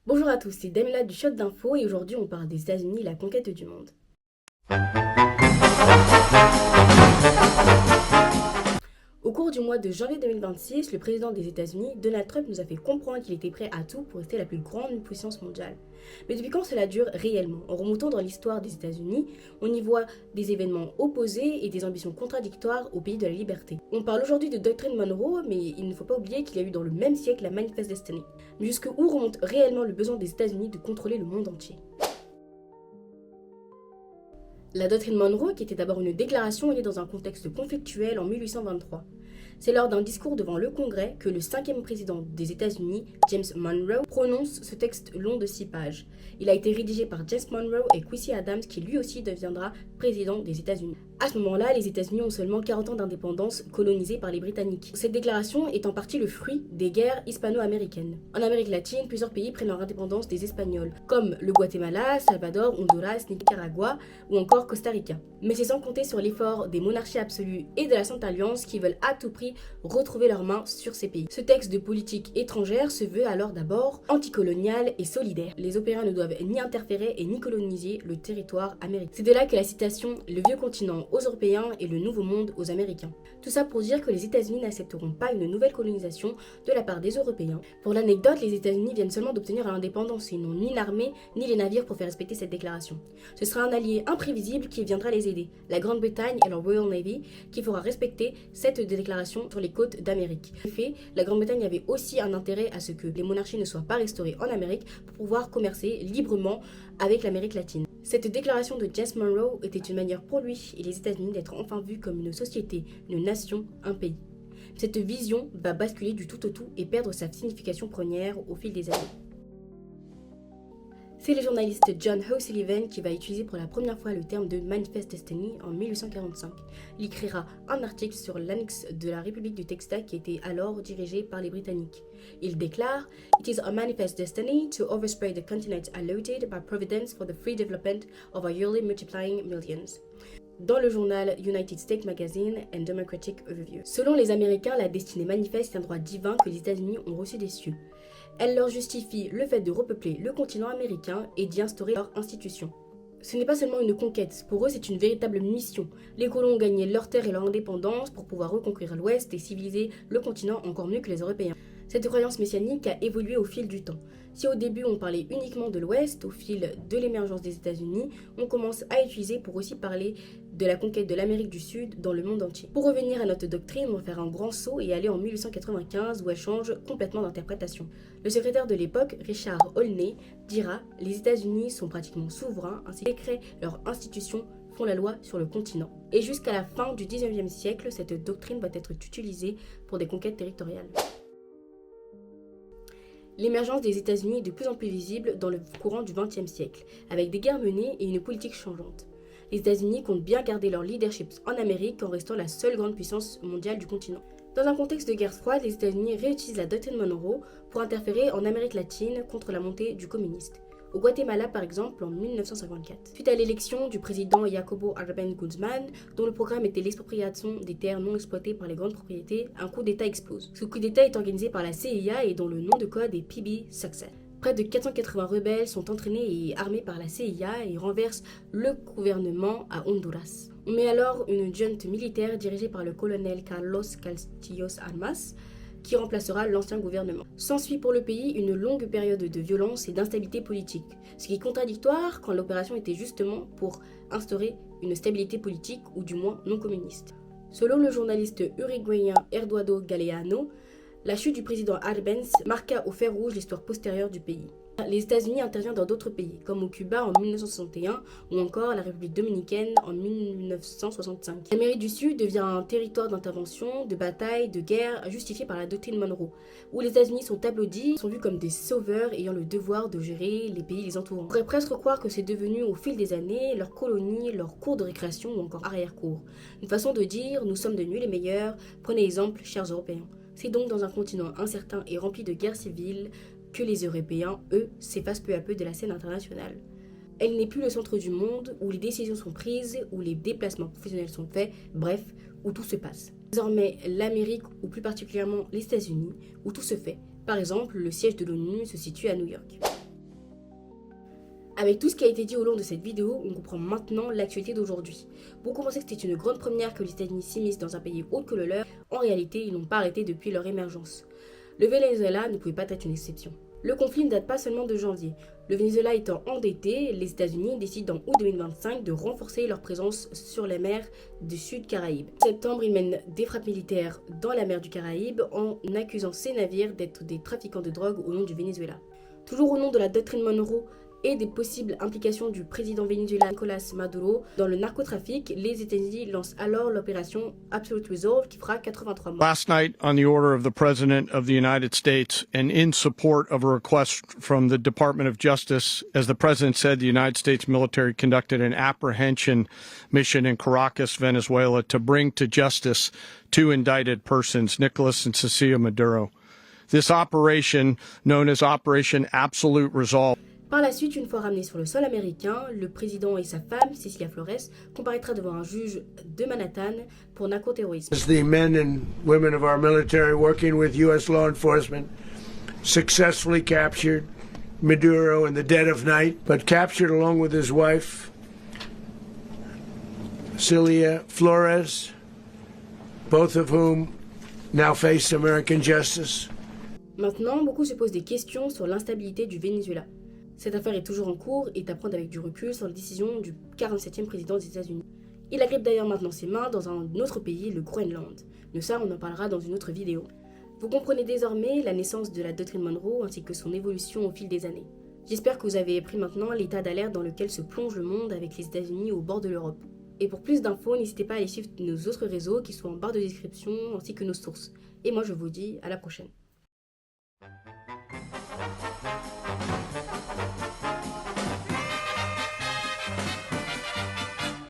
Bonjour à tous, c'est Damila du Shot d'Info et aujourd'hui on parle des États-Unis et la conquête du monde. Au cours du mois de janvier 2026, le président des États-Unis, Donald Trump, nous a fait comprendre qu'il était prêt à tout pour rester la plus grande puissance mondiale. Mais depuis quand cela dure réellement? En remontant dans l'histoire des États-Unis, on y voit des événements opposés et des ambitions contradictoires au pays de la liberté. On parle aujourd'hui de doctrine Monroe, mais il ne faut pas oublier qu'il y a eu dans le même siècle la Manifest Destiny. Mais jusqu'où remonte réellement le besoin des États-Unis de contrôler le monde entier? La doctrine Monroe, qui était d'abord une déclaration, est née dans un contexte conflictuel en 1823. C'est lors d'un discours devant le Congrès que le cinquième président des États-Unis, James Monroe, prononce ce texte long de 6 pages. Il a été rédigé par James Monroe et Quincy Adams, qui lui aussi deviendra président des États-Unis. À ce moment-là, les États-Unis ont seulement 40 ans d'indépendance colonisés par les Britanniques. Cette déclaration est en partie le fruit des guerres hispano-américaines. En Amérique latine, plusieurs pays prennent leur indépendance des Espagnols, comme le Guatemala, Salvador, Honduras, Nicaragua ou encore Costa Rica. Mais c'est sans compter sur l'effort des monarchies absolues et de la Sainte Alliance qui veulent à tout prix retrouver leurs mains sur ces pays. Ce texte de politique étrangère se veut alors d'abord anticolonial et solidaire. Les Européens ne doivent ni interférer et ni coloniser le territoire américain. C'est de là que la citation « le vieux continent aux Européens et le nouveau monde aux Américains ». Tout ça pour dire que les États-Unis n'accepteront pas une nouvelle colonisation de la part des Européens. Pour l'anecdote, les États-Unis viennent seulement d'obtenir l'indépendance et n'ont ni l'armée ni les navires pour faire respecter cette déclaration. Ce sera un allié imprévisible qui viendra les aider, la Grande-Bretagne et leur Royal Navy, qui fera respecter cette déclaration sur les côtes d'Amérique. En effet, la Grande-Bretagne avait aussi un intérêt à ce que les monarchies ne soient pas restaurées en Amérique pour pouvoir commercer librement avec l'Amérique latine. Cette déclaration de James Monroe était une manière pour lui et les États-Unis d'être enfin vus comme une société, une nation, un pays. Cette vision va basculer du tout au tout et perdre sa signification première au fil des années. C'est le journaliste John O'Sullivan qui va utiliser pour la première fois le terme de Manifest Destiny en 1845. Il écrira un article sur l'annexe de la République du Texas qui était alors dirigée par les Britanniques. Il déclare « It is a manifest destiny to overspread the continent allotted by Providence for the free development of our yearly multiplying millions » dans le journal United States Magazine and Democratic Review. Selon les Américains, la destinée manifeste est un droit divin que les États-Unis ont reçu des cieux. Elle leur justifie le fait de repeupler le continent américain et d'y instaurer leur institution. Ce n'est pas seulement une conquête, pour eux c'est une véritable mission. Les colons ont gagné leur terre et leur indépendance pour pouvoir reconquérir l'Ouest et civiliser le continent encore mieux que les Européens. Cette croyance messianique a évolué au fil du temps. Si au début on parlait uniquement de l'Ouest, au fil de l'émergence des États-Unis, on commence à utiliser pour aussi parler de la conquête de l'Amérique du Sud dans le monde entier. Pour revenir à notre doctrine, on va faire un grand saut et aller en 1895 où elle change complètement d'interprétation. Le secrétaire de l'époque, Richard Olney, dira « Les États-Unis sont pratiquement souverains, ainsi qu'ils créent leurs institutions font la loi sur le continent. » Et jusqu'à la fin du 19e siècle, cette doctrine va être utilisée pour des conquêtes territoriales. L'émergence des États-Unis est de plus en plus visible dans le courant du XXe siècle, avec des guerres menées et une politique changeante. Les États-Unis comptent bien garder leur leadership en Amérique en restant la seule grande puissance mondiale du continent. Dans un contexte de guerre froide, les États-Unis réutilisent la doctrine Monroe pour interférer en Amérique latine contre la montée du communisme. Au Guatemala par exemple en 1954. Suite à l'élection du président Jacobo Arbenz Guzman, dont le programme était l'expropriation des terres non exploitées par les grandes propriétés, un coup d'État explose. Ce coup d'État est organisé par la CIA et dont le nom de code est PB Success. Près de 480 rebelles sont entraînés et armés par la CIA et renversent le gouvernement à Honduras. On met alors une junte militaire dirigée par le colonel Carlos Castillos Armas, qui remplacera l'ancien gouvernement. S'ensuit pour le pays une longue période de violence et d'instabilité politique, ce qui est contradictoire quand l'opération était justement pour instaurer une stabilité politique ou du moins non communiste. Selon le journaliste uruguayen Eduardo Galeano, la chute du président Arbenz marqua au fer rouge l'histoire postérieure du pays. Les États-Unis interviennent dans d'autres pays, comme au Cuba en 1961 ou encore la République dominicaine en 1965. L'Amérique du Sud devient un territoire d'intervention, de bataille, de guerre, justifié par la doctrine Monroe, où les États-Unis sont applaudis, sont vus comme des sauveurs ayant le devoir de gérer les pays les entourant. On pourrait presque croire que c'est devenu au fil des années leur colonie, leur cours de récréation ou encore arrière-cour. Une façon de dire « nous sommes devenus les meilleurs, prenez exemple, chers Européens ». C'est donc dans un continent incertain et rempli de guerres civiles que les Européens, eux, s'effacent peu à peu de la scène internationale. Elle n'est plus le centre du monde, où les décisions sont prises, où les déplacements professionnels sont faits, bref, où tout se passe. Désormais, l'Amérique, ou plus particulièrement les États-Unis, où tout se fait. Par exemple, le siège de l'ONU se situe à New York. Avec tout ce qui a été dit au long de cette vidéo, on comprend maintenant l'actualité d'aujourd'hui. Beaucoup pensaient que c'était une grande première que les États-Unis s'immiscent dans un pays autre que le leur. En réalité, ils n'ont pas arrêté depuis leur émergence. Le Venezuela ne pouvait pas être une exception. Le conflit ne date pas seulement de janvier. Le Venezuela étant endetté, les États-Unis décident en août 2025 de renforcer leur présence sur les mers du Sud Caraïbes. En septembre, ils mènent des frappes militaires dans la mer du Caraïbe en accusant ces navires d'être des trafiquants de drogue au nom du Venezuela. Toujours au nom de la doctrine Monroe et des possibles implications du président vénézuélien Nicolás Maduro dans le narcotrafic, les États-Unis lancent alors l'opération Absolute Resolve qui fera 83 morts. Last night, on the order of the President of the United States and in support of a request from the Department of Justice, as the President said, the United States military conducted an apprehension mission in Caracas, Venezuela, to bring to justice two indicted persons, Nicolas and Cecilia Maduro. This operation, known as Operation Absolute Resolve, Par la suite, une fois ramené sur le sol américain, le président et sa femme, Cecilia Flores, comparaîtra devant un juge de Manhattan pour narcoterrorisme. The men and women of our military working with U.S. law enforcement successfully captured Maduro in the dead of night, but captured along with his wife, Cecilia Flores, both of whom now face American justice. Maintenant, beaucoup se posent des questions sur l'instabilité du Venezuela. Cette affaire est toujours en cours et est à prendre avec du recul sur la décision du 47e président des États-Unis. Il agrippe d'ailleurs maintenant ses mains dans un autre pays, le Groenland. Mais ça, on en parlera dans une autre vidéo. Vous comprenez désormais la naissance de la doctrine Monroe ainsi que son évolution au fil des années. J'espère que vous avez pris maintenant l'état d'alerte dans lequel se plonge le monde avec les États-Unis au bord de l'Europe. Et pour plus d'infos, n'hésitez pas à aller suivre nos autres réseaux qui sont en barre de description ainsi que nos sources. Et moi, je vous dis à la prochaine.